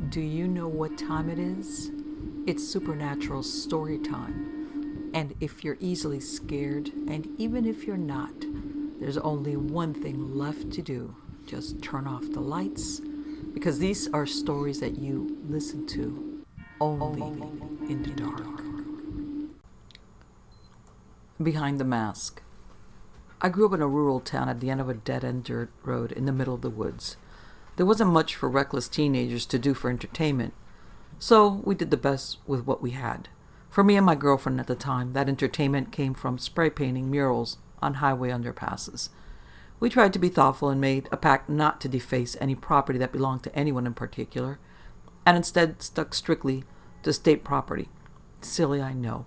Do you know what time it is? It's Supernatural StoryTime. And if you're easily scared, and even if you're not, there's only one thing left to do. Just turn off the lights, because these are stories that you listen to only in the dark. Behind the Mask. I grew up in a rural town at the end of a dead-end dirt road in the middle of the woods. There wasn't much for reckless teenagers to do for entertainment, so we did the best with what we had. For me and my girlfriend at the time, that entertainment came from spray painting murals on highway underpasses. We tried to be thoughtful and made a pact not to deface any property that belonged to anyone in particular, and instead stuck strictly to state property. Silly, I know.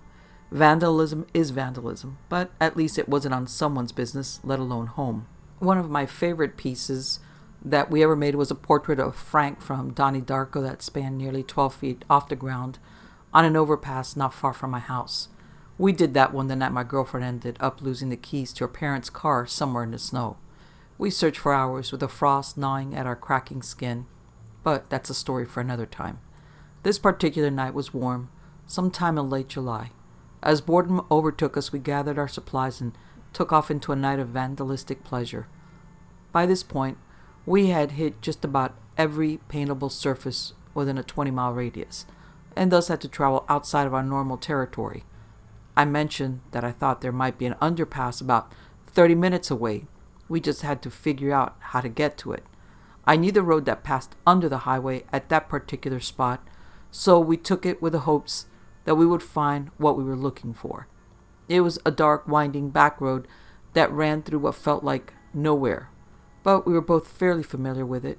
Vandalism is vandalism, but at least it wasn't on someone's business, let alone home. One of my favorite pieces that we ever made was a portrait of Frank from Donnie Darko that spanned nearly 12 feet off the ground on an overpass not far from my house. We did that one the night my girlfriend ended up losing the keys to her parents' car somewhere in the snow. We searched for hours with the frost gnawing at our cracking skin, but that's a story for another time. This particular night was warm, sometime in late July. As boredom overtook us, we gathered our supplies and took off into a night of vandalistic pleasure. By this point, we had hit just about every paintable surface within a 20-mile radius, and thus had to travel outside of our normal territory. I mentioned that I thought there might be an underpass about 30 minutes away. We just had to figure out how to get to it. I knew the road that passed under the highway at that particular spot, so we took it with the hopes that we would find what we were looking for. It was a dark, winding back road that ran through what felt like nowhere, but we were both fairly familiar with it.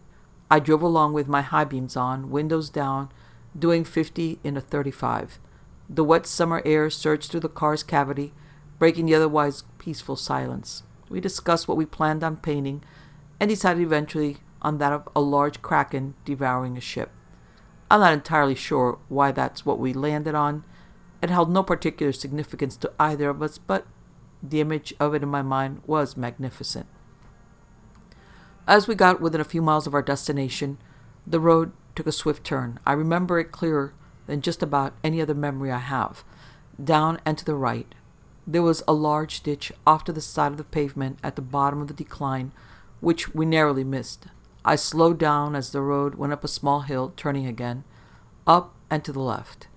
I drove along with my high beams on, windows down, doing 50 in a 35. The wet summer air surged through the car's cavity, breaking the otherwise peaceful silence. We discussed what we planned on painting, and decided eventually on that of a large kraken devouring a ship. I'm not entirely sure why that's what we landed on. It held no particular significance to either of us, but the image of it in my mind was magnificent. As we got within a few miles of our destination, the road took a swift turn. I remember it clearer than just about any other memory I have. Down and to the right, there was a large ditch off to the side of the pavement at the bottom of the decline, which we narrowly missed. I slowed down as the road went up a small hill, turning again, up and to the left.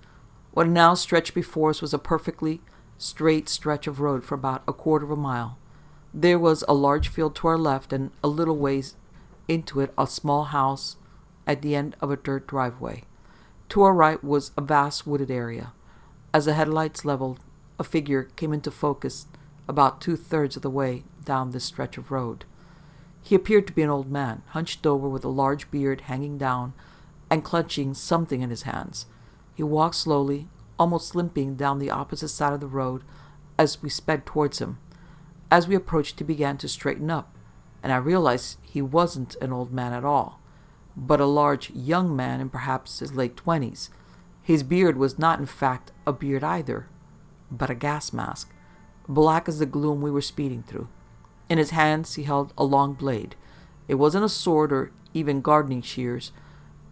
What now stretched before us was a perfectly straight stretch of road for about a quarter of a mile. There was a large field to our left, and a little ways into it a small house at the end of a dirt driveway. To our right was a vast wooded area. As the headlights leveled, a figure came into focus about 2/3 of the way down this stretch of road. He appeared to be an old man, hunched over with a large beard hanging down and clutching something in his hands. He walked slowly, almost limping down the opposite side of the road as we sped towards him. As we approached, he began to straighten up, and I realized he wasn't an old man at all, but a large young man in perhaps his late 20s. His beard was not in fact a beard either, but a gas mask, black as the gloom we were speeding through. In his hands he held a long blade. It wasn't a sword or even gardening shears,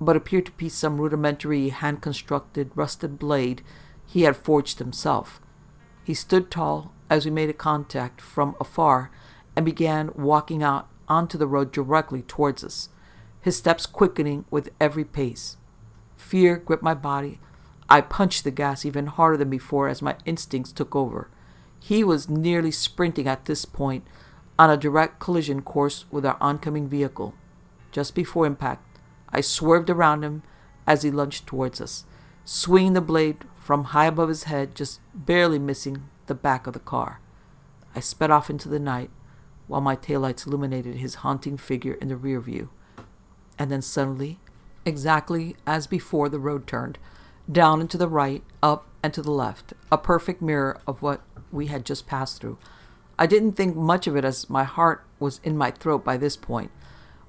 but appeared to be some rudimentary hand-constructed rusted blade he had forged himself. He stood tall as we made a contact from afar and began walking out onto the road directly towards us, his steps quickening with every pace. Fear gripped my body. I punched the gas even harder than before as my instincts took over. He was nearly sprinting at this point on a direct collision course with our oncoming vehicle. Just before impact, I swerved around him as he lunged towards us, swinging the blade from high above his head, just barely missing the back of the car. I sped off into the night while my taillights illuminated his haunting figure in the rear view. And then suddenly, exactly as before, the road turned, down and to the right, up and to the left, a perfect mirror of what we had just passed through. I didn't think much of it as my heart was in my throat by this point.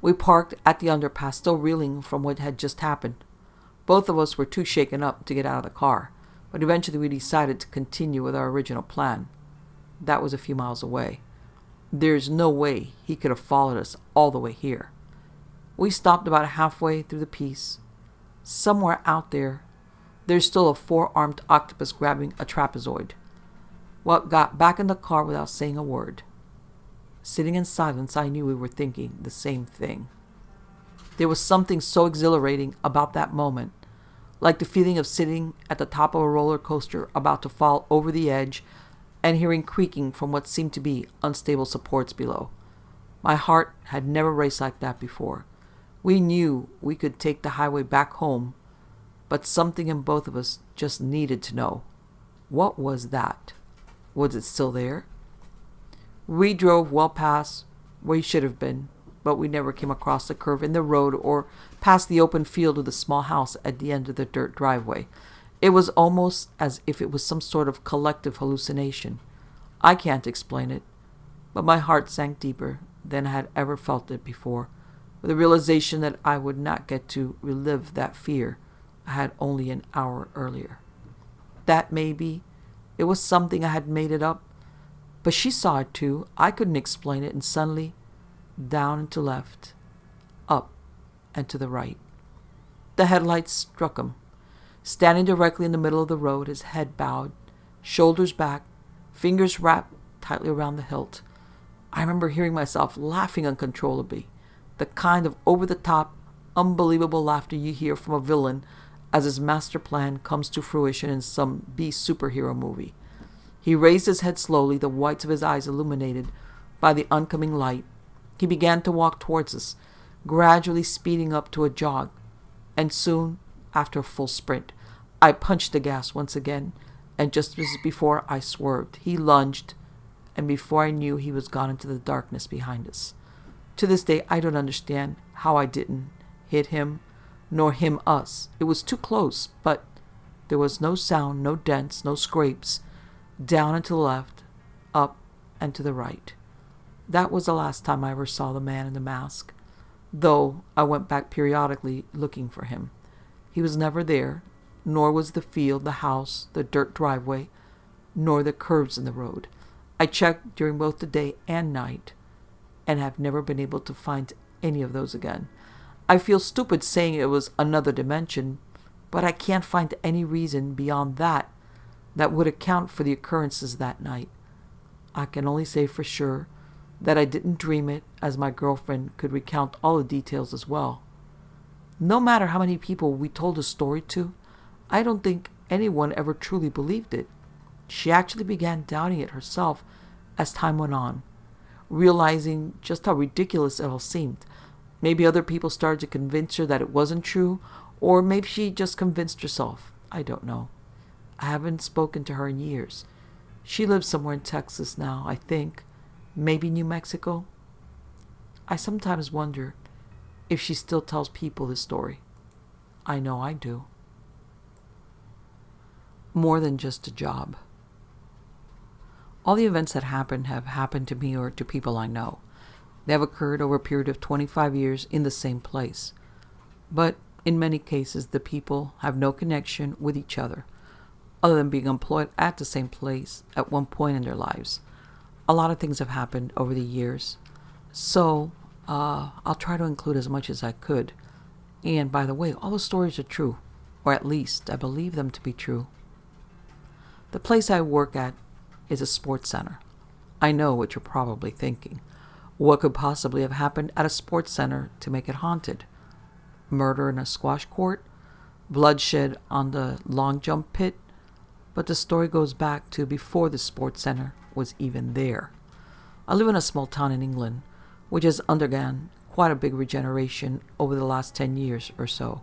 We parked at the underpass, still reeling from what had just happened. Both of us were too shaken up to get out of the car, but eventually we decided to continue with our original plan. That was a few miles away. There's no way he could have followed us all the way here. We stopped about halfway through the piece. Somewhere out there, there's still a four-armed octopus grabbing a trapezoid. Well, got back in the car without saying a word. Sitting in silence, I knew we were thinking the same thing. There was something so exhilarating about that moment, like the feeling of sitting at the top of a roller coaster about to fall over the edge and hearing creaking from what seemed to be unstable supports below. My heart had never raced like that before. We knew we could take the highway back home, but something in both of us just needed to know. What was that? Was it still there? We drove well past where he should have been, but we never came across the curve in the road or past the open field of the small house at the end of the dirt driveway. It was almost as if it was some sort of collective hallucination. I can't explain it, but my heart sank deeper than I had ever felt it before, with the realization that I would not get to relive that fear I had only an hour earlier. That maybe it was something I had made it up, but she saw it too. I couldn't explain it, and suddenly, down and to left, up and to the right. The headlights struck him, standing directly in the middle of the road, his head bowed, shoulders back, fingers wrapped tightly around the hilt. I remember hearing myself laughing uncontrollably, the kind of over-the-top, unbelievable laughter you hear from a villain as his master plan comes to fruition in some B superhero movie. He raised his head slowly, the whites of his eyes illuminated by the oncoming light. He began to walk towards us, gradually speeding up to a jog, and soon, after a full sprint, I punched the gas once again, and just as before I swerved, he lunged, and before I knew, he was gone into the darkness behind us. To this day, I don't understand how I didn't hit him, nor him us. It was too close, but there was no sound, no dents, no scrapes, down and to the left, up and to the right. That was the last time I ever saw the man in the mask, though I went back periodically looking for him. He was never there, nor was the field, the house, the dirt driveway, nor the curves in the road. I checked during both the day and night, and have never been able to find any of those again. I feel stupid saying it was another dimension, but I can't find any reason beyond that would account for the occurrences that night. I can only say for sure that I didn't dream it, as my girlfriend could recount all the details as well. No matter how many people we told the story to, I don't think anyone ever truly believed it. She actually began doubting it herself as time went on, realizing just how ridiculous it all seemed. Maybe other people started to convince her that it wasn't true, or maybe she just convinced herself. I don't know. I haven't spoken to her in years. She lives somewhere in Texas now, I think. Maybe New Mexico. I sometimes wonder if she still tells people this story. I know I do. More than just a job. All the events that happened have happened to me or to people I know. They have occurred over a period of 25 years in the same place. But in many cases, the people have no connection with each other, other than being employed at the same place at one point in their lives. A lot of things have happened over the years, so I'll try to include as much as I could. And by the way, all the stories are true, or at least I believe them to be true. The place I work at is a sports center. I know what you're probably thinking. What could possibly have happened at a sports center to make it haunted? Murder in a squash court? Bloodshed on the long jump pit? But the story goes back to before the sports center was even there. I live in a small town in England, which has undergone quite a big regeneration over the last 10 years or so.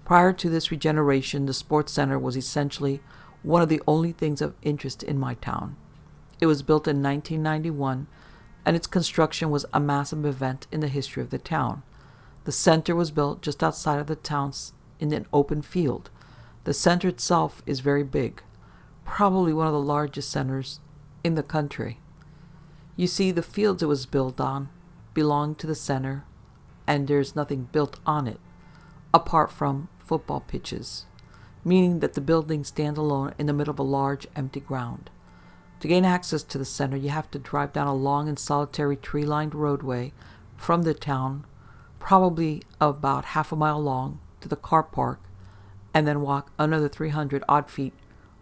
Prior to this regeneration, the sports center was essentially one of the only things of interest in my town. It was built in 1991, and its construction was a massive event in the history of the town. The center was built just outside of the town in an open field. The center itself is very big, probably one of the largest centers in the country. You see, the fields it was built on belong to the center, and there's nothing built on it, apart from football pitches, meaning that the building stands alone in the middle of a large empty ground. To gain access to the center, you have to drive down a long and solitary tree-lined roadway from the town, probably about half a mile long, to the car park and then walk another 300 odd feet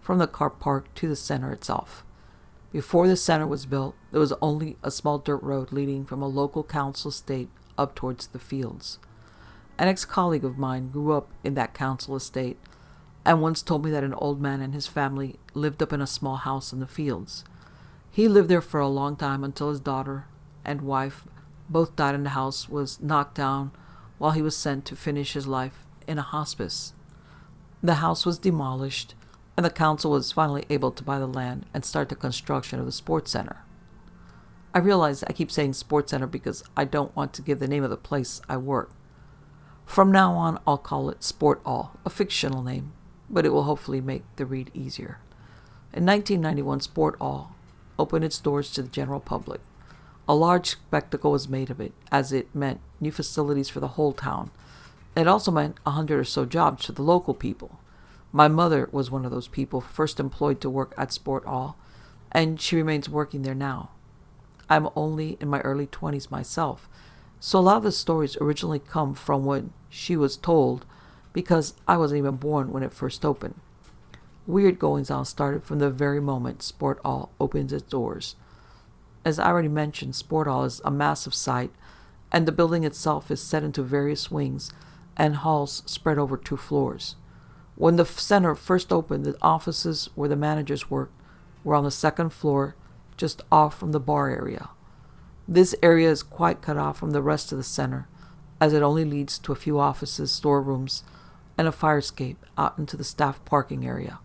from the car park to the center itself. Before the center was built, there was only a small dirt road leading from a local council estate up towards the fields. An ex-colleague of mine grew up in that council estate and once told me that an old man and his family lived up in a small house in the fields. He lived there for a long time until his daughter and wife both died and the house was knocked down while he was sent to finish his life in a hospice. The house was demolished, and the council was finally able to buy the land and start the construction of the sports center. I realize I keep saying sports center because I don't want to give the name of the place I work. From now on, I'll call it Sport All, a fictional name, but it will hopefully make the read easier. In 1991, Sport All opened its doors to the general public. A large spectacle was made of it, as it meant new facilities for the whole town. It also meant 100 or so jobs for the local people. My mother was one of those people first employed to work at Sport All, and she remains working there now. I'm only in my early 20s myself, so a lot of the stories originally come from what she was told because I wasn't even born when it first opened. Weird goings-on started from the very moment Sport All opens its doors. As I already mentioned, Sport All is a massive site, and the building itself is set into various wings and halls spread over 2 floors. When the center first opened, the offices where the managers worked were on the 2nd floor, just off from the bar area. This area is quite cut off from the rest of the center, as it only leads to a few offices, storerooms, and a fire escape out into the staff parking area.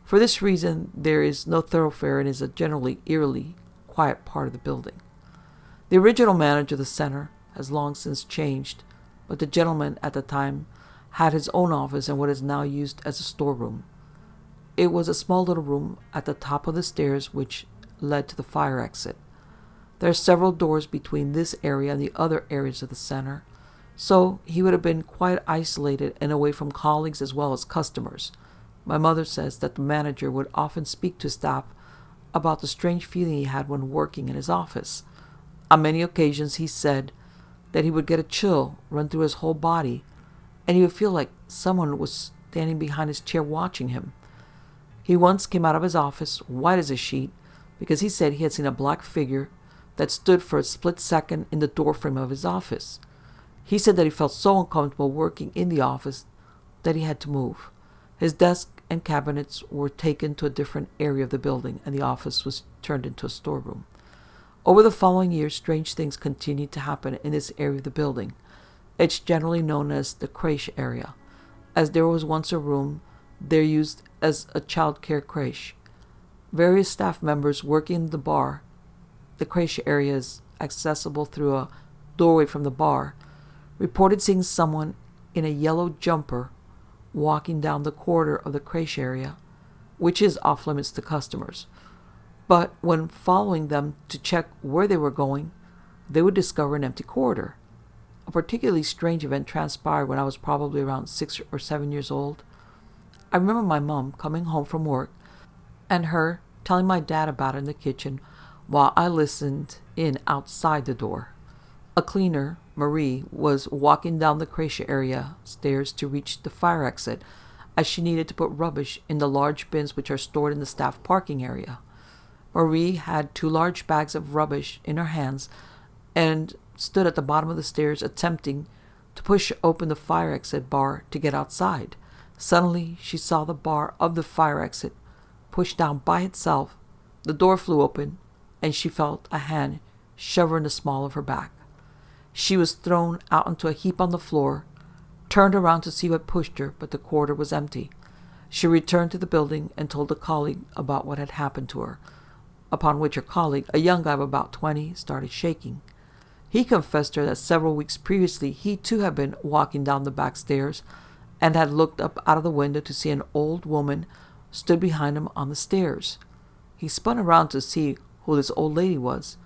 For this reason, there is no thoroughfare and is a generally eerily quiet part of the building. The original manager of the center has long since changed, but the gentleman at the time had his own office in what is now used as a storeroom. It was a small little room at the top of the stairs which led to the fire exit. There are several doors between this area and the other areas of the center, so he would have been quite isolated and away from colleagues as well as customers. My mother says that the manager would often speak to staff about the strange feeling he had when working in his office. On many occasions he said that he would get a chill run through his whole body, and he would feel like someone was standing behind his chair watching him. He once came out of his office white as a sheet because he said he had seen a black figure that stood for a split second in the doorframe of his office. He said that he felt so uncomfortable working in the office that he had to move. His desk and cabinets were taken to a different area of the building, and the office was turned into a storeroom. Over the following years, strange things continued to happen in this area of the building. It's generally known as the creche area, as there was once a room there used as a child care creche. Various staff members working in the bar, the creche area is accessible through a doorway from the bar, reported seeing someone in a yellow jumper walking down the corridor of the creche area, which is off limits to customers. But when following them to check where they were going, they would discover an empty corridor. A particularly strange event transpired when I was probably around 6 or 7 years old. I remember my mom coming home from work and her telling my dad about it in the kitchen while I listened in outside the door. A cleaner, Marie, was walking down the creche area stairs to reach the fire exit as she needed to put rubbish in the large bins which are stored in the staff parking area. Marie had 2 large bags of rubbish in her hands and stood at the bottom of the stairs attempting to push open the fire exit bar to get outside. Suddenly, she saw the bar of the fire exit pushed down by itself. The door flew open, and she felt a hand shove her in the small of her back. She was thrown out into a heap on the floor, turned around to see what pushed her, but the corridor was empty. She returned to the building and told a colleague about what had happened to her, upon which her colleague, a young guy of about 20, started shaking. He confessed to her that several weeks previously he too had been walking down the back stairs and had looked up out of the window to see an old woman stood behind him on the stairs. He spun around to see who this old lady was,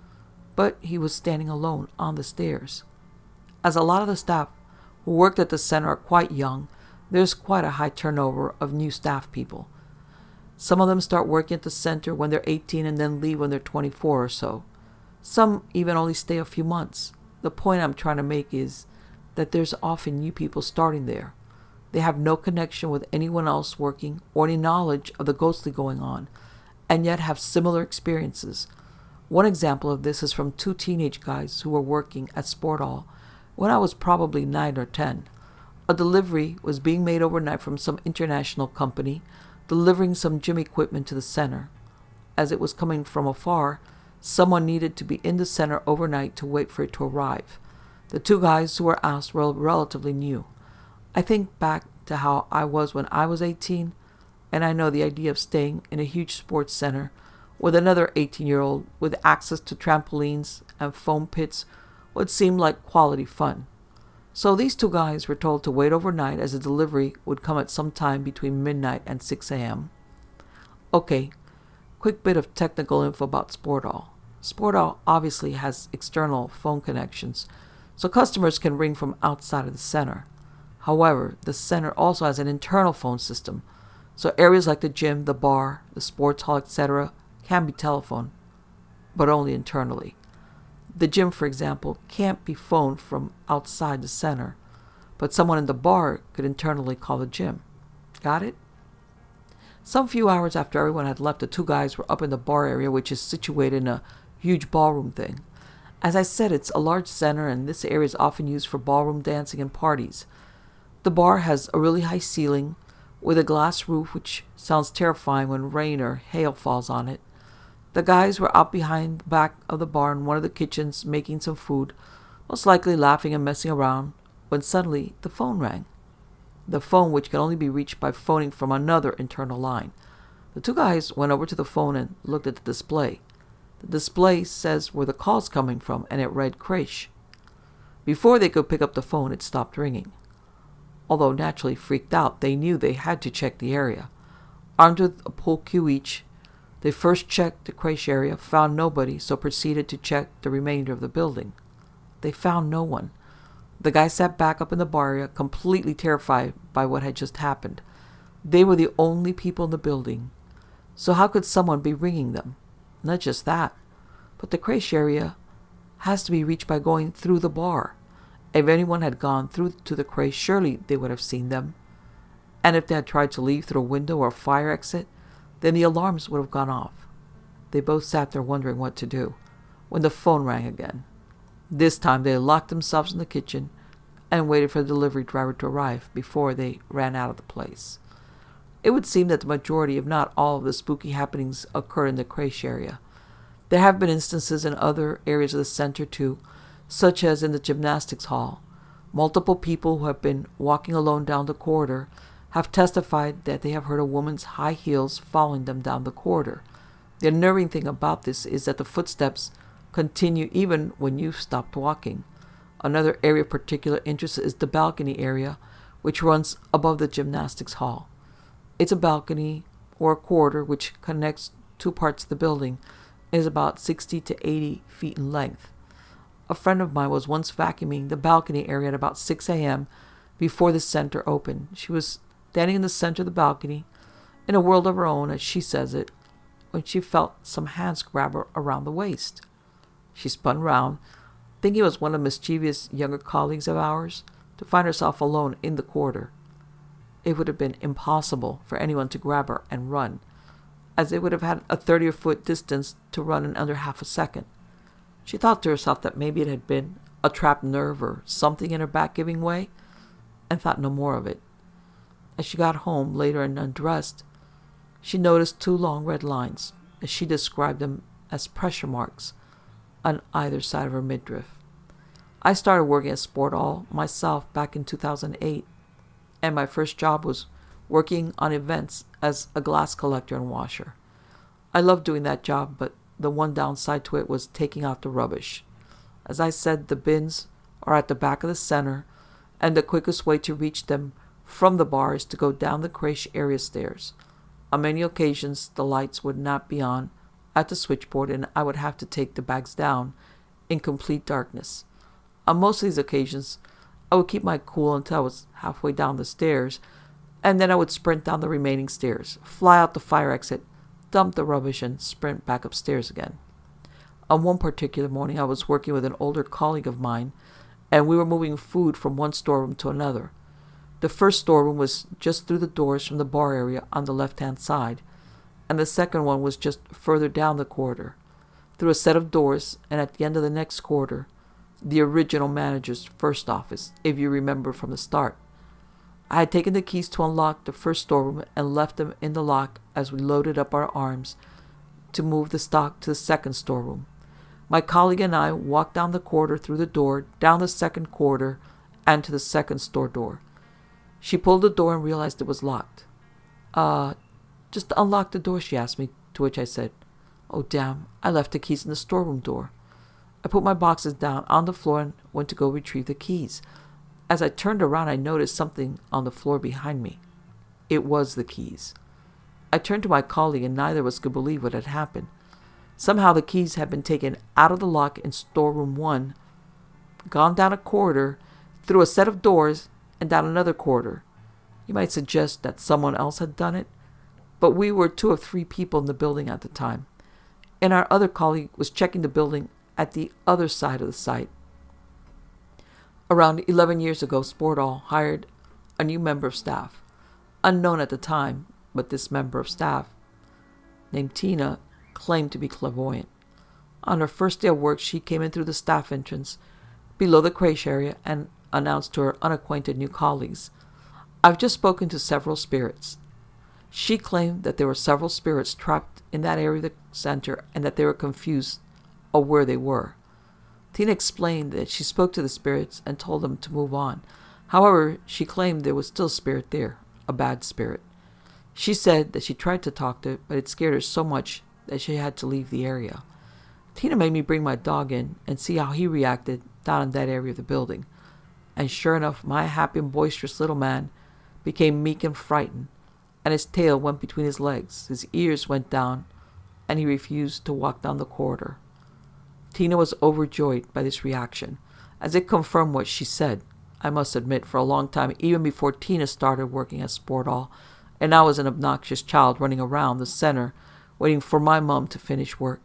but he was standing alone on the stairs. As a lot of the staff who worked at the center are quite young, there's quite a high turnover of new staff people. Some of them start working at the center when they're 18 and then leave when they're 24 or so. Some even only stay a few months. The point I'm trying to make is that there's often new people starting there. They have no connection with anyone else working or any knowledge of the ghostly going on, and yet have similar experiences. One example of this is from two teenage guys who were working at Sport Hall when I was probably 9 or 10. A delivery was being made overnight from some international company, delivering some gym equipment to the center. As it was coming from afar, someone needed to be in the center overnight to wait for it to arrive. The two guys who were asked were relatively new. I think back to how I was when I was 18, and I know the idea of staying in a huge sports center with another 18-year-old with access to trampolines and foam pits would seem like quality fun. So these two guys were told to wait overnight as a delivery would come at some time between midnight and 6 a.m. Okay, quick bit of technical info about Sport Hall. Sport Hall obviously has external phone connections, so customers can ring from outside of the center. However, the center also has an internal phone system, so areas like the gym, the bar, the sports hall, etc. can be telephoned, but only internally. The gym, for example, can't be phoned from outside the center, but someone in the bar could internally call the gym. Got it? Some few hours after everyone had left, the two guys were up in the bar area, which is situated in a huge ballroom thing. As I said, it's a large center, and this area is often used for ballroom dancing and parties. The bar has a really high ceiling with a glass roof, which sounds terrifying when rain or hail falls on it. The guys were out behind the back of the bar in one of the kitchens making some food, most likely laughing and messing around, when suddenly the phone rang. The phone, which can only be reached by phoning from another internal line. The two guys went over to the phone and looked at the display. The display says where the call's coming from, and it read Crash. Before they could pick up the phone, it stopped ringing. Although naturally freaked out, they knew they had to check the area. Armed with a pool cue each, they first checked the Crash area, found nobody, so proceeded to check the remainder of the building. They found no one. The guys sat back up in the bar area, completely terrified by what had just happened. They were the only people in the building. So how could someone be ringing them? Not just that, but the Crash area has to be reached by going through the bar. If anyone had gone through to the Crash, surely they would have seen them. And if they had tried to leave through a window or a fire exit, then the alarms would have gone off. They both sat there wondering what to do, when the phone rang again. This time they locked themselves in the kitchen and waited for the delivery driver to arrive before they ran out of the place. It would seem that the majority, if not all, of the spooky happenings occur in the Crash area. There have been instances in other areas of the center too, such as in the gymnastics hall. Multiple people who have been walking alone down the corridor have testified that they have heard a woman's high heels following them down the corridor. The unnerving thing about this is that the footsteps continue even when you've stopped walking. Another area of particular interest is the balcony area, which runs above the gymnastics hall. It's a balcony or a corridor which connects two parts of the building and is about 60 to 80 feet in length. A friend of mine was once vacuuming the balcony area at about 6 a.m. before the center opened. She was standing in the center of the balcony, in a world of her own, as she says it, when she felt some hands grab her around the waist. She spun round, thinking it was one of the mischievous younger colleagues of ours, to find herself alone in the corridor. It would have been impossible for anyone to grab her and run, as they would have had a 30-foot distance to run in under half a second. She thought to herself that maybe it had been a trapped nerve or something in her back giving way, and thought no more of it. As she got home later and undressed, she noticed two long red lines, as she described them as pressure marks, on either side of her midriff. I started working at Sport Hall myself back in 2008, and my first job was working on events as a glass collector and washer. I loved doing that job, but the one downside to it was taking out the rubbish. As I said, the bins are at the back of the center, and the quickest way to reach them from the bar is to go down the Crash area stairs. On many occasions, the lights would not be on at the switchboard, and I would have to take the bags down in complete darkness. On most of these occasions, I would keep my cool until I was halfway down the stairs, and then I would sprint down the remaining stairs, fly out the fire exit, dump the rubbish, and sprint back upstairs again. On one particular morning, I was working with an older colleague of mine, and we were moving food from one storeroom to another. The first storeroom was just through the doors from the bar area on the left-hand side, and the second one was just further down the corridor, through a set of doors, and at the end of the next corridor, the original manager's first office, if you remember from the start. I had taken the keys to unlock the first storeroom and left them in the lock as we loaded up our arms to move the stock to the second storeroom. My colleague and I walked down the corridor through the door, down the second corridor, and to the second store door. She pulled the door and realized it was locked. Just unlock the door, she asked me, to which I said, "Oh, damn, I left the keys in the storeroom door." I put my boxes down on the floor and went to go retrieve the keys. As I turned around, I noticed something on the floor behind me. It was the keys. I turned to my colleague, and neither of us could believe what had happened. Somehow the keys had been taken out of the lock in storeroom 1, gone down a corridor, through a set of doors, and down another corridor. You might suggest that someone else had done it, but we were 2 of 3 people in the building at the time, and our other colleague was checking the building at the other side of the site. Around 11 years ago, Sportall hired a new member of staff, unknown at the time, but this member of staff, named Tina, claimed to be clairvoyant. On her first day of work, she came in through the staff entrance below the creche area and announced to her unacquainted new colleagues, "I've just spoken to several spirits." She claimed that there were several spirits trapped in that area of the center and that they were confused of where they were. Tina explained that she spoke to the spirits and told them to move on. However, she claimed there was still a spirit there, a bad spirit. She said that she tried to talk to it, but it scared her so much that she had to leave the area. Tina made me bring my dog in and see how he reacted down in that area of the building. And sure enough, my happy and boisterous little man became meek and frightened, and his tail went between his legs, his ears went down, and he refused to walk down the corridor. Tina was overjoyed by this reaction, as it confirmed what she said. I must admit, for a long time, even before Tina started working at Sportall, and I was an obnoxious child running around the center, waiting for my mom to finish work,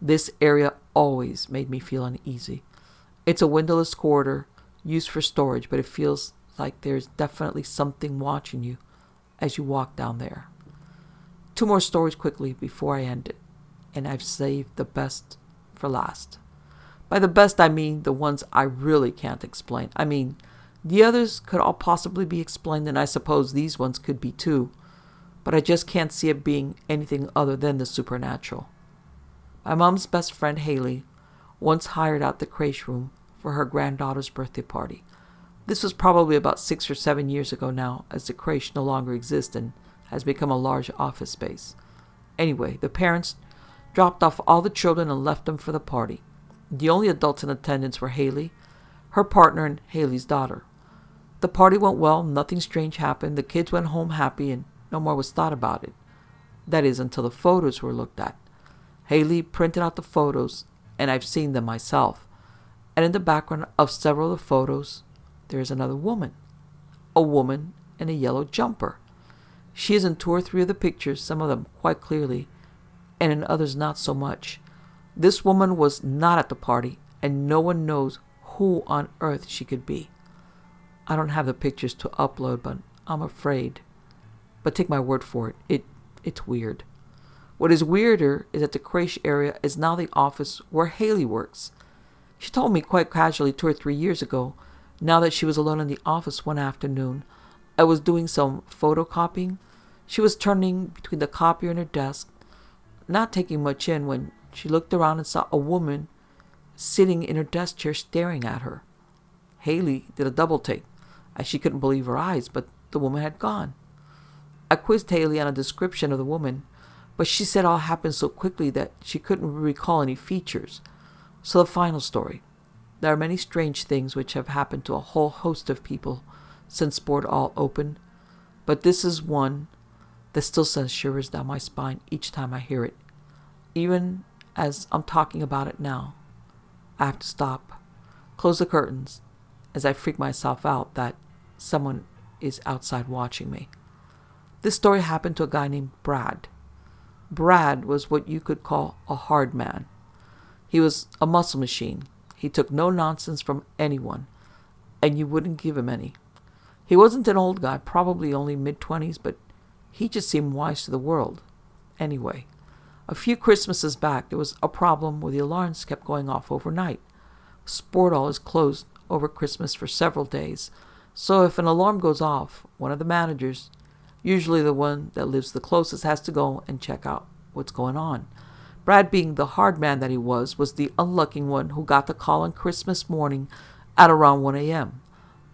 this area always made me feel uneasy. It's a windowless corridor, used for storage, but it feels like there's definitely something watching you as you walk down there. 2 more stories quickly before I end it, and I've saved the best for last. By the best, I mean the ones I really can't explain. I mean, the others could all possibly be explained, and I suppose these ones could be too, but I just can't see it being anything other than the supernatural. My mom's best friend, Haley, once hired out the creche room for her granddaughter's birthday party. This was probably about 6 or 7 years ago now, as the creche no longer exists and has become a large office space. Anyway, the parents dropped off all the children and left them for the party. The only adults in attendance were Haley, her partner, and Haley's daughter. The party went well, nothing strange happened, the kids went home happy, and no more was thought about it. That is, until the photos were looked at. Haley printed out the photos, and I've seen them myself. And in the background of several of the photos, there is another woman. A woman in a yellow jumper. She is in 2 or 3 of the pictures, some of them quite clearly, and in others not so much. This woman was not at the party, and no one knows who on earth she could be. I don't have the pictures to upload, but I'm afraid. But take my word for it, it's weird. What is weirder is that the creche area is now the office where Haley works. She told me quite casually 2 or 3 years ago, now that she was alone in the office one afternoon. I was doing some photocopying. She was turning between the copier and her desk, not taking much in, when she looked around and saw a woman sitting in her desk chair staring at her. Haley did a double take, as she couldn't believe her eyes, but the woman had gone. I quizzed Haley on a description of the woman, but she said all happened so quickly that she couldn't recall any features. So the final story. There are many strange things which have happened to a whole host of people since Sportall opened, but this is one that still sends shivers down my spine each time I hear it. Even as I'm talking about it now, I have to stop, close the curtains, as I freak myself out that someone is outside watching me. This story happened to a guy named Brad. Brad was what you could call a hard man. He was a muscle machine. He took no nonsense from anyone, and you wouldn't give him any. He wasn't an old guy, probably only mid-20s, but he just seemed wise to the world. Anyway, a few Christmases back, there was a problem where the alarms kept going off overnight. Sport Hall is closed over Christmas for several days, so if an alarm goes off, one of the managers, usually the one that lives the closest, has to go and check out what's going on. Brad, being the hard man that he was the unlucky one who got the call on Christmas morning at around 1 a.m.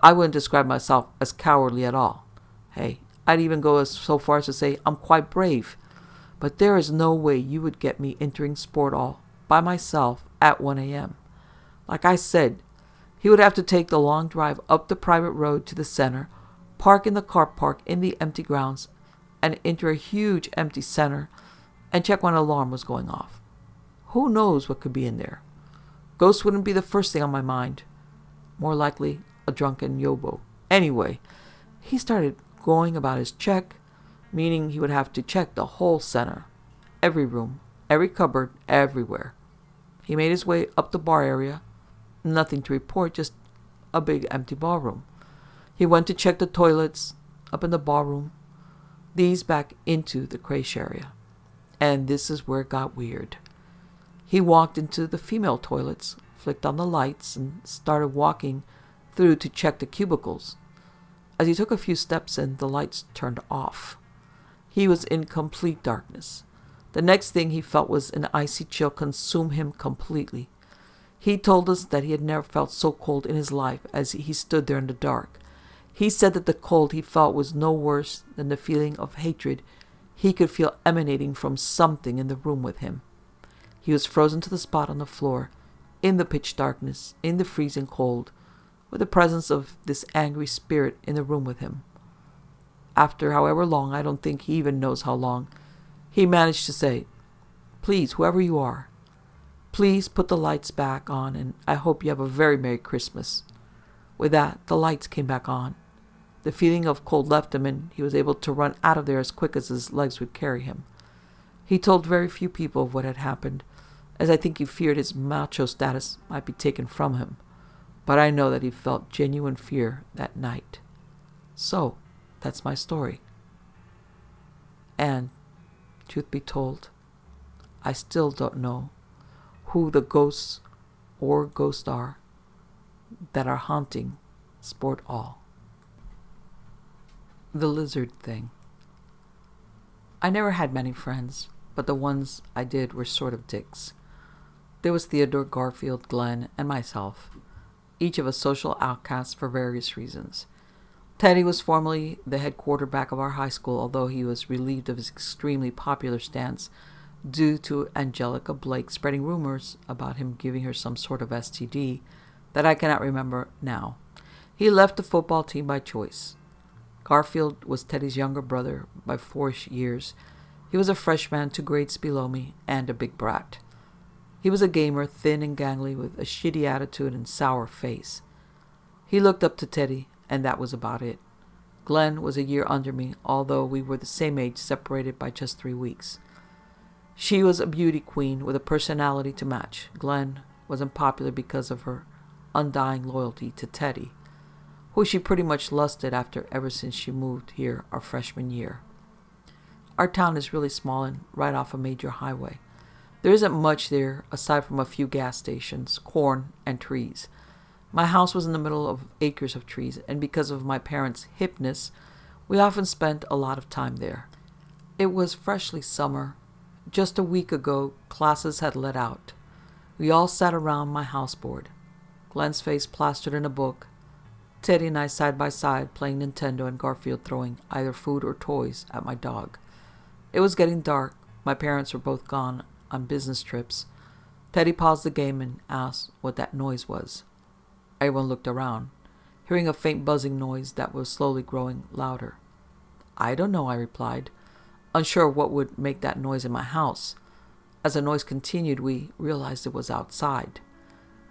I wouldn't describe myself as cowardly at all. Hey, I'd even go so far as to say I'm quite brave. But there is no way you would get me entering Sport Hall by myself at 1 a.m. Like I said, he would have to take the long drive up the private road to the center, park in the car park in the empty grounds, and enter a huge empty center and check when an alarm was going off. Who knows what could be in there? Ghosts wouldn't be the first thing on my mind. More likely, a drunken yobo. Anyway, he started going about his check, meaning he would have to check the whole center. Every room, every cupboard, everywhere. He made his way up the bar area. Nothing to report, just a big empty ballroom. He went to check the toilets up in the ballroom, these back into the creche area. And this is where it got weird. He walked into the female toilets, flicked on the lights, and started walking through to check the cubicles. As he took a few steps in, the lights turned off. He was in complete darkness. The next thing he felt was an icy chill consume him completely. He told us that he had never felt so cold in his life as he stood there in the dark. He said that the cold he felt was no worse than the feeling of hatred he could feel emanating from something in the room with him. He was frozen to the spot on the floor, in the pitch darkness, in the freezing cold, with the presence of this angry spirit in the room with him. After however long, I don't think he even knows how long, he managed to say, "Please, whoever you are, please put the lights back on, and I hope you have a very Merry Christmas." With that, the lights came back on. The feeling of cold left him, and he was able to run out of there as quick as his legs would carry him. He told very few people of what had happened, as I think he feared his macho status might be taken from him. But I know that he felt genuine fear that night. So, that's my story. And, truth be told, I still don't know who the ghosts or ghosts are that are haunting Sport Hall. The lizard thing. I never had many friends, but the ones I did were sort of dicks. There was Theodore, Garfield, Glenn, and myself, each of us social outcasts for various reasons. Teddy was formerly the head quarterback of our high school, although he was relieved of his extremely popular stance due to Angelica Blake spreading rumors about him giving her some sort of STD that I cannot remember now. He left the football team by choice. Garfield was Teddy's younger brother by 4 years. He was a freshman 2 grades below me and a big brat. He was a gamer, thin and gangly, with a shitty attitude and sour face. He looked up to Teddy, and that was about it. Glenn was a year under me, although we were the same age, separated by just 3 weeks. She was a beauty queen with a personality to match. Glenn was unpopular because of her undying loyalty to Teddy, who she pretty much lusted after ever since she moved here our freshman year. Our town is really small and right off a major highway. There isn't much there aside from a few gas stations, corn, and trees. My house was in the middle of acres of trees, and because of my parents' hipness, we often spent a lot of time there. It was freshly summer. Just a week ago, classes had let out. We all sat around my houseboard, Glenn's face plastered in a book, Teddy and I side by side playing Nintendo, and Garfield throwing either food or toys at my dog. It was getting dark. My parents were both gone on business trips. Teddy paused the game and asked what that noise was. Everyone looked around, hearing a faint buzzing noise that was slowly growing louder. "I don't know," I replied, unsure what would make that noise in my house. As the noise continued, we realized it was outside.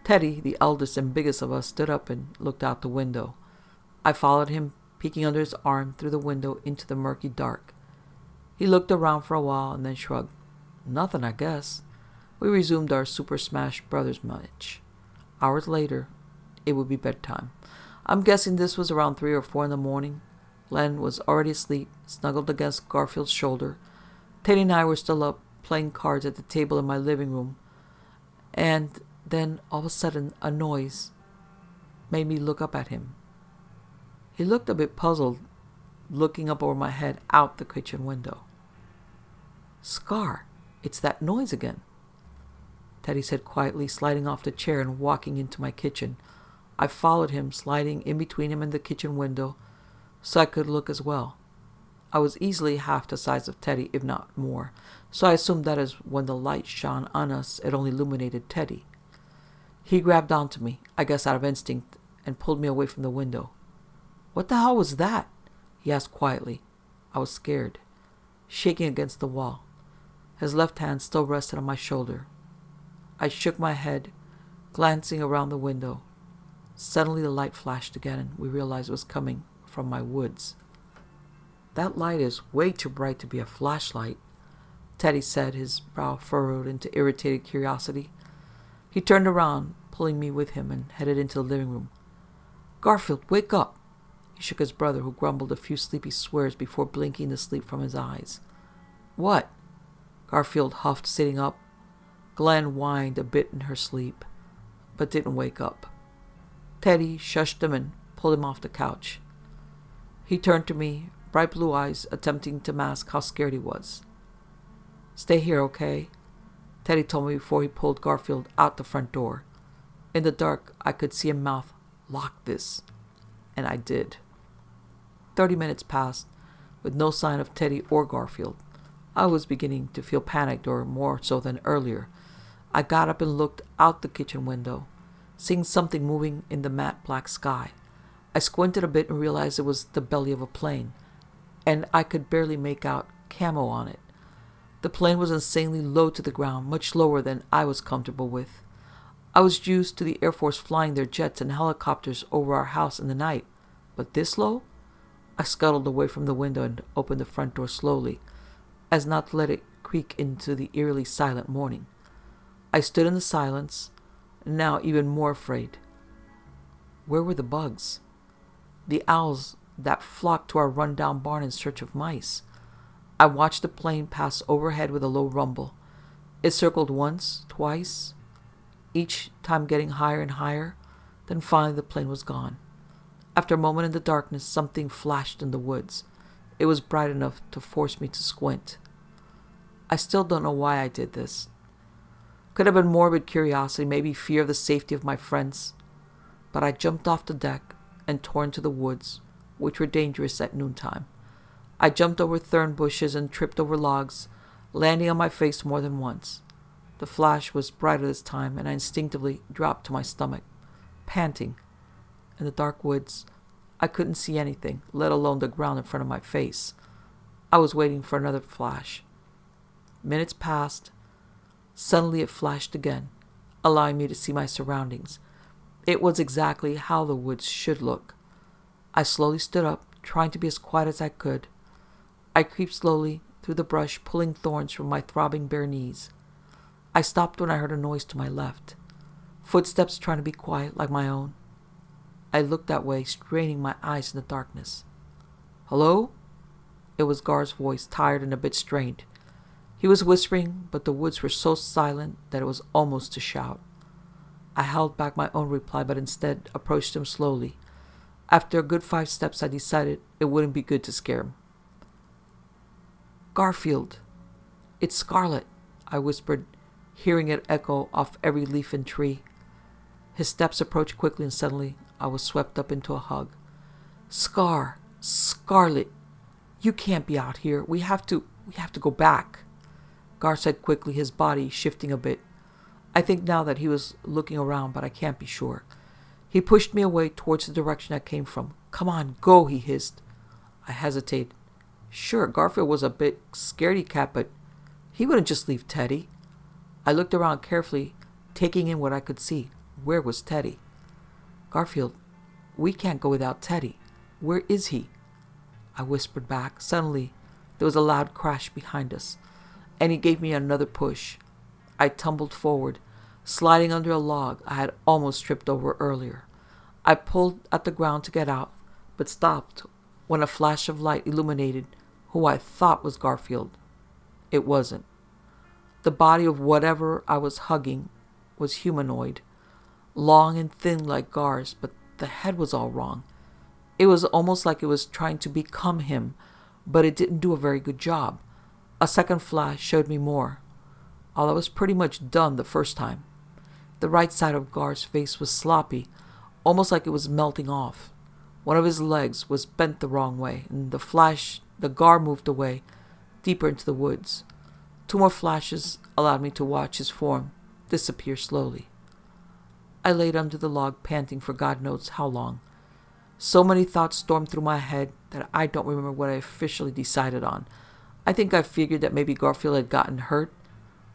Teddy, the eldest and biggest of us, stood up and looked out the window. I followed him, peeking under his arm through the window into the murky dark. He looked around for a while and then shrugged. "Nothing, I guess." We resumed our Super Smash Brothers match. Hours later, it would be bedtime. I'm guessing this was around 3 or 4 in the morning. Len was already asleep, snuggled against Garfield's shoulder. Teddy and I were still up, playing cards at the table in my living room. And then, all of a sudden, a noise made me look up at him. He looked a bit puzzled, looking up over my head out the kitchen window. "Scar, it's that noise again," Teddy said quietly, sliding off the chair and walking into my kitchen. I followed him, sliding in between him and the kitchen window so I could look as well. I was easily half the size of Teddy, if not more, so I assumed that as when the light shone on us, it only illuminated Teddy. He grabbed onto me, I guess out of instinct, and pulled me away from the window. "What the hell was that?" he asked quietly. I was scared, shaking against the wall. His left hand still rested on my shoulder. I shook my head, glancing around the window. Suddenly the light flashed again, and we realized it was coming from my woods. "That light is way too bright to be a flashlight," Teddy said, his brow furrowed into irritated curiosity. He turned around, pulling me with him, and headed into the living room. "Garfield, wake up!" He shook his brother, who grumbled a few sleepy swears before blinking the sleep from his eyes. "What?" Garfield huffed, sitting up. Glenn whined a bit in her sleep, but didn't wake up. Teddy shushed him and pulled him off the couch. He turned to me, bright blue eyes attempting to mask how scared he was. "Stay here, okay?" Teddy told me before he pulled Garfield out the front door. In the dark, I could see him mouth, "Lock this." And I did. 30 minutes passed, with no sign of Teddy or Garfield. I was beginning to feel panicked, or more so than earlier. I got up and looked out the kitchen window, seeing something moving in the matte black sky. I squinted a bit and realized it was the belly of a plane, and I could barely make out camo on it. The plane was insanely low to the ground, much lower than I was comfortable with. I was used to the Air Force flying their jets and helicopters over our house in the night, but this low? I scuttled away from the window and opened the front door slowly, as not to let it creak into the eerily silent morning. I stood in the silence, now even more afraid. Where were the bugs? The owls that flocked to our run-down barn in search of mice. I watched the plane pass overhead with a low rumble. It circled once, twice, each time getting higher and higher. Then finally the plane was gone. After a moment in the darkness, something flashed in the woods. It was bright enough to force me to squint. I still don't know why I did this. Could have been morbid curiosity, maybe fear of the safety of my friends. But I jumped off the deck and tore into the woods, which were dangerous at noontime. I jumped over thorn bushes and tripped over logs, landing on my face more than once. The flash was brighter this time, and I instinctively dropped to my stomach, panting. In the dark woods, I couldn't see anything, let alone the ground in front of my face. I was waiting for another flash. Minutes passed. Suddenly it flashed again, allowing me to see my surroundings. It was exactly how the woods should look. I slowly stood up, trying to be as quiet as I could. I creeped slowly through the brush, pulling thorns from my throbbing bare knees. I stopped when I heard a noise to my left. Footsteps trying to be quiet, like my own. I looked that way, straining my eyes in the darkness. "Hello?" It was Gar's voice, tired and a bit strained. He was whispering, but the woods were so silent that it was almost a shout. I held back my own reply, but instead approached him slowly. After a good 5 steps, I decided it wouldn't be good to scare him. "Garfield, it's Scarlet," I whispered, hearing it echo off every leaf and tree. His steps approached quickly, and suddenly I was swept up into a hug. Scarlet, you can't be out here. We have to go back," Gar said quickly, his body shifting a bit. I think now that he was looking around, but I can't be sure. He pushed me away towards the direction I came from. "Come on, go," he hissed. I hesitated. Sure, Garfield was a bit scaredy cat, but he wouldn't just leave Teddy. I looked around carefully, taking in what I could see. Where was Teddy? "Garfield, we can't go without Teddy. Where is he?" I whispered back. Suddenly, there was a loud crash behind us, and he gave me another push. I tumbled forward, sliding under a log I had almost tripped over earlier. I pulled at the ground to get out, but stopped when a flash of light illuminated who I thought was Garfield. It wasn't. The body of whatever I was hugging was humanoid, long and thin like Gar's, but the head was all wrong. It was almost like it was trying to become him, but it didn't do a very good job. A second flash showed me more, although I was pretty much done the first time. The right side of Gar's face was sloppy, almost like it was melting off. One of his legs was bent the wrong way, and the Gar moved away, deeper into the woods. 2 more flashes allowed me to watch his form disappear slowly. I laid under the log, panting for God knows how long. So many thoughts stormed through my head that I don't remember what I officially decided on. I think I figured that maybe Garfield had gotten hurt,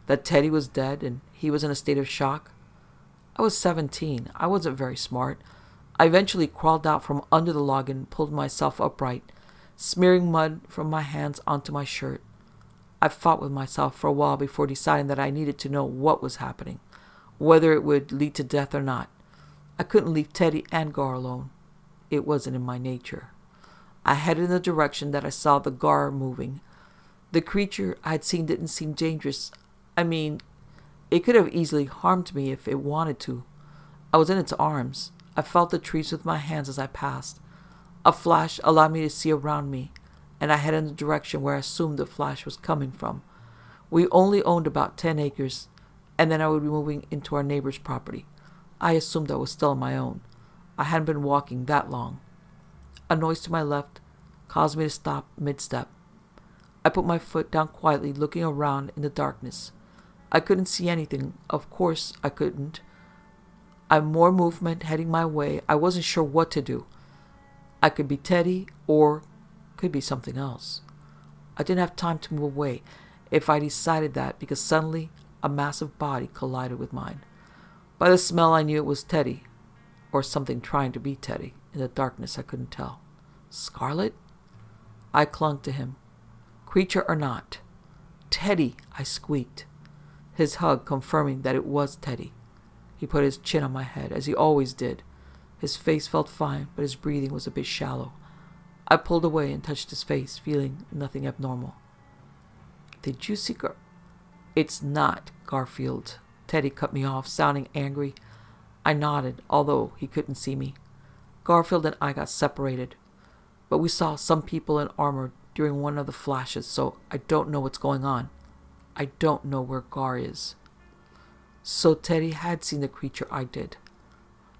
that Teddy was dead, and he was in a state of shock. I was 17. I wasn't very smart. I eventually crawled out from under the log and pulled myself upright, smearing mud from my hands onto my shirt. I fought with myself for a while before deciding that I needed to know what was happening, whether it would lead to death or not. I couldn't leave Teddy and Gar alone. It wasn't in my nature. I headed in the direction that I saw the Gar moving. The creature I had seen didn't seem dangerous. I mean, it could have easily harmed me if it wanted to. I was in its arms. I felt the trees with my hands as I passed. A flash allowed me to see around me, and I headed in the direction where I assumed the flash was coming from. We only owned about 10 acres, and then I would be moving into our neighbor's property. I assumed I was still on my own. I hadn't been walking that long. A noise to my left caused me to stop mid-step. I put my foot down quietly, looking around in the darkness. I couldn't see anything. Of course I couldn't. More movement heading my way. I wasn't sure what to do. I could be Teddy or could be something else. I didn't have time to move away if I decided that, because suddenly a massive body collided with mine. By the smell I knew it was Teddy, or something trying to be Teddy. In the darkness I couldn't tell. Scarlet? I clung to him. Creature or not. Teddy, I squeaked. His hug confirming that it was Teddy. He put his chin on my head, as he always did. His face felt fine, but his breathing was a bit shallow. I pulled away and touched his face, feeling nothing abnormal. Did you see It's not Garfield. Teddy cut me off, sounding angry. I nodded, although he couldn't see me. Garfield and I got separated, but we saw some people in armor during one of the flashes, so I don't know what's going on. I don't know where Gar is. So Teddy had seen the creature I did.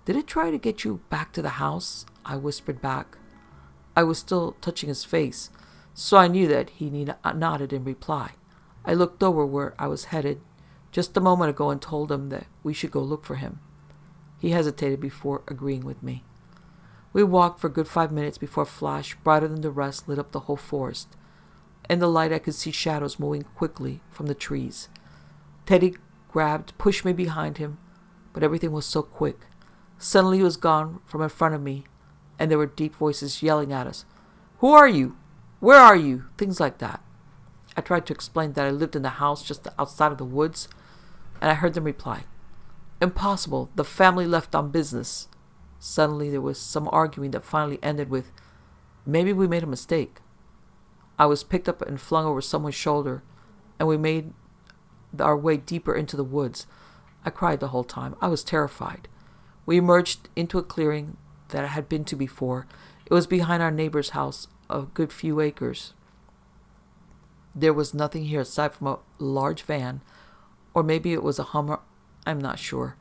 Did it try to get you back to the house? I whispered back. I was still touching his face, so I knew that he nodded in reply. I looked over where I was headed just a moment ago and told him that we should go look for him. He hesitated before agreeing with me. We walked for a good 5 minutes before a flash, brighter than the rest, lit up the whole forest. In the light I could see shadows moving quickly from the trees. Teddy pushed me behind him, but everything was so quick. Suddenly he was gone from in front of me, and there were deep voices yelling at us. Who are you? Where are you? Things like that. I tried to explain that I lived in the house just outside of the woods, and I heard them reply, Impossible, the family left on business. Suddenly there was some arguing that finally ended with, Maybe we made a mistake. I was picked up and flung over someone's shoulder, and we made our way deeper into the woods. I cried the whole time. I was terrified. We emerged into a clearing that I had been to before. It was behind our neighbor's house, a good few acres. There was nothing here aside from a large van, or maybe it was a Hummer, I'm not sure.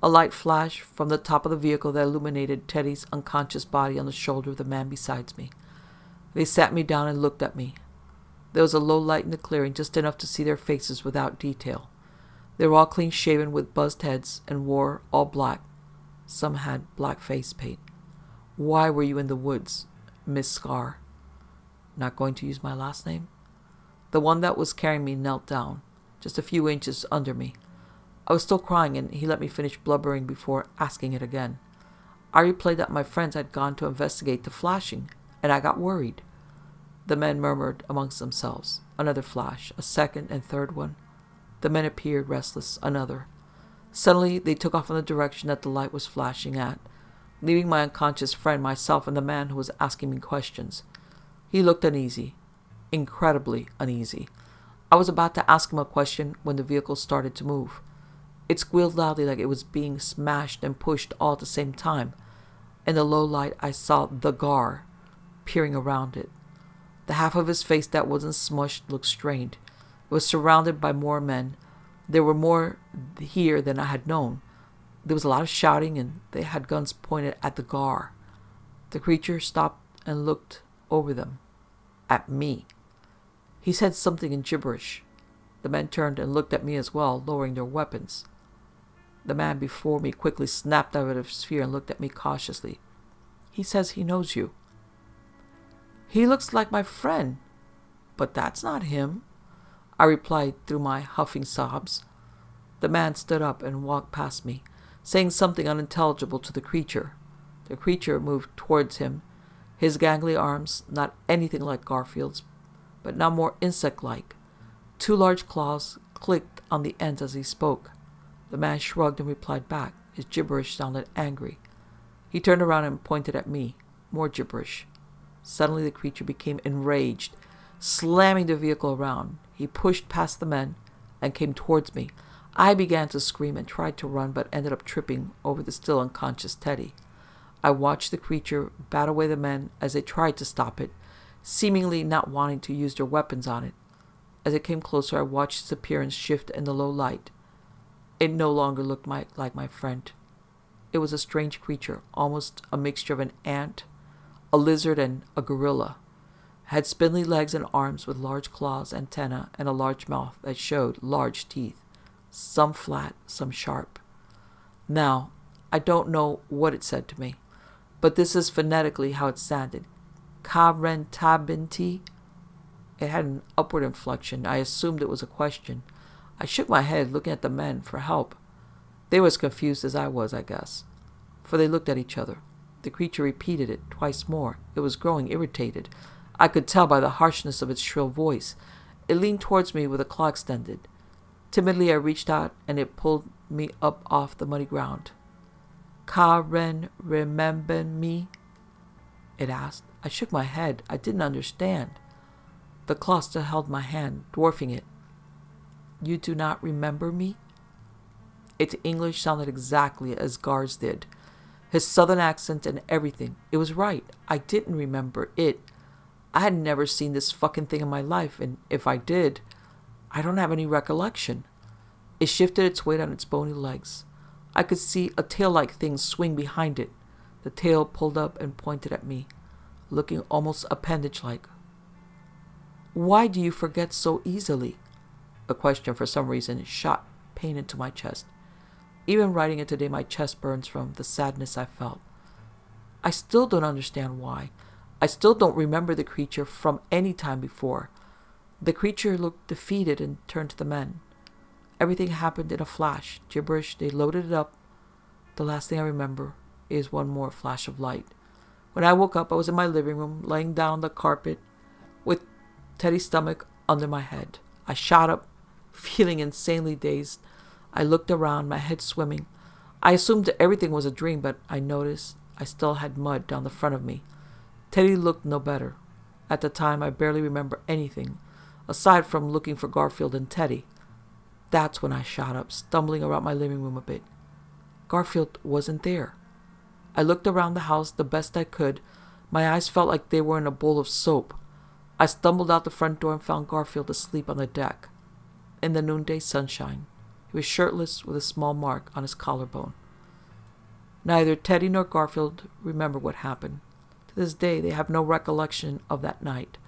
A light flashed from the top of the vehicle that illuminated Teddy's unconscious body on the shoulder of the man beside me. They sat me down and looked at me. There was a low light in the clearing, just enough to see their faces without detail. They were all clean-shaven with buzzed heads and wore all black. Some had black face paint. Why were you in the woods, Miss Scar? Not going to use my last name? The one that was carrying me knelt down, just a few inches under me. I was still crying, and he let me finish blubbering before asking it again. I replayed that my friends had gone to investigate the flashing, and I got worried. The men murmured amongst themselves. Another flash, a second and third one. The men appeared restless. Another. Suddenly, they took off in the direction that the light was flashing at. leaving my unconscious friend, myself, and the man who was asking me questions. He looked uneasy, incredibly uneasy. I was about to ask him a question when the vehicle started to move. It squealed loudly like it was being smashed and pushed all at the same time. In the low light, I saw the Gar peering around it. The half of his face that wasn't smushed looked strained. It was surrounded by more men. There were more here than I had known. There was a lot of shouting, and they had guns pointed at the Gar. The creature stopped and looked over them, at me. He said something in gibberish. The men turned and looked at me as well, lowering their weapons. The man before me quickly snapped out of his fear and looked at me cautiously. He says he knows you. He looks like my friend, but that's not him, I replied through my huffing sobs. The man stood up and walked past me, saying something unintelligible to the creature. The creature moved towards him, his gangly arms not anything like Garfield's, but now more insect-like. 2 large claws clicked on the ends as he spoke. The man shrugged and replied back. His gibberish sounded angry. He turned around and pointed at me. More gibberish. Suddenly the creature became enraged, slamming the vehicle around. He pushed past the men and came towards me. I began to scream and tried to run, but ended up tripping over the still unconscious Teddy. I watched the creature bat away the men as they tried to stop it, seemingly not wanting to use their weapons on it. As it came closer, I watched its appearance shift in the low light. It no longer looked like my friend. It was a strange creature, almost a mixture of an ant, a lizard, and a gorilla. It had spindly legs and arms with large claws, antennae, and a large mouth that showed large teeth, some flat, some sharp. Now, I don't know what it said to me, but this is phonetically how it sounded. Karentabinti. It had an upward inflection. I assumed it was a question. I shook my head, looking at the men for help. They were as confused as I was, I guess, for they looked at each other. The creature repeated it twice more. It was growing irritated. I could tell by the harshness of its shrill voice. It leaned towards me with a claw extended. Timidly I reached out, and it pulled me up off the muddy ground. Karen, remember me? It asked. I shook my head. I didn't understand. The claw still held my hand, dwarfing it. You do not remember me? Its English sounded exactly as Gar's did. His southern accent and everything. It was right. I didn't remember it. I had never seen this fucking thing in my life, and if I did, I don't have any recollection. It shifted its weight on its bony legs. I could see a tail-like thing swing behind it. The tail pulled up and pointed at me, looking almost appendage-like. Why do you forget so easily? A question, for some reason, shot pain into my chest. Even writing it today, my chest burns from the sadness I felt. I still don't understand why. I still don't remember the creature from any time before. The creature looked defeated and turned to the men. Everything happened in a flash. Gibberish, they loaded it up. The last thing I remember is one more flash of light. When I woke up, I was in my living room, laying down on the carpet with Teddy's stomach under my head. I shot up, feeling insanely dazed. I looked around, my head swimming. I assumed that everything was a dream, but I noticed I still had mud down the front of me. Teddy looked no better. At the time, I barely remember anything, aside from looking for Garfield and Teddy. That's when I shot up, stumbling around my living room a bit. Garfield wasn't there. I looked around the house the best I could. My eyes felt like they were in a bowl of soap. I stumbled out the front door and found Garfield asleep on the deck. In the noonday sunshine, he was shirtless with a small mark on his collarbone. Neither Teddy nor Garfield remember what happened. To this day, they have no recollection of that night.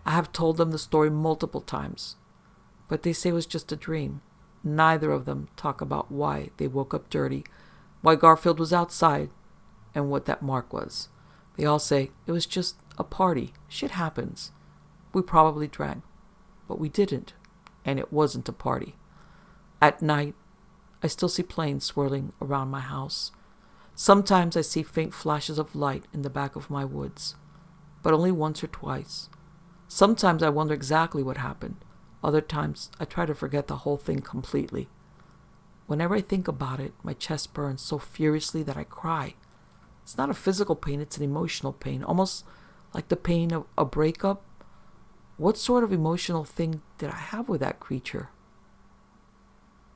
I have told them the story multiple times, but they say it was just a dream. Neither of them talk about why they woke up dirty, why Garfield was outside, and what that mark was. They all say it was just a party. Shit happens. We probably drank, but we didn't, and it wasn't a party. At night, I still see planes swirling around my house. Sometimes I see faint flashes of light in the back of my woods, but only once or twice. Sometimes I wonder exactly what happened. Other times, I try to forget the whole thing completely. Whenever I think about it, my chest burns so furiously that I cry. It's not a physical pain, it's an emotional pain, almost like the pain of a breakup. What sort of emotional thing did I have with that creature?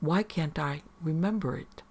Why can't I remember it?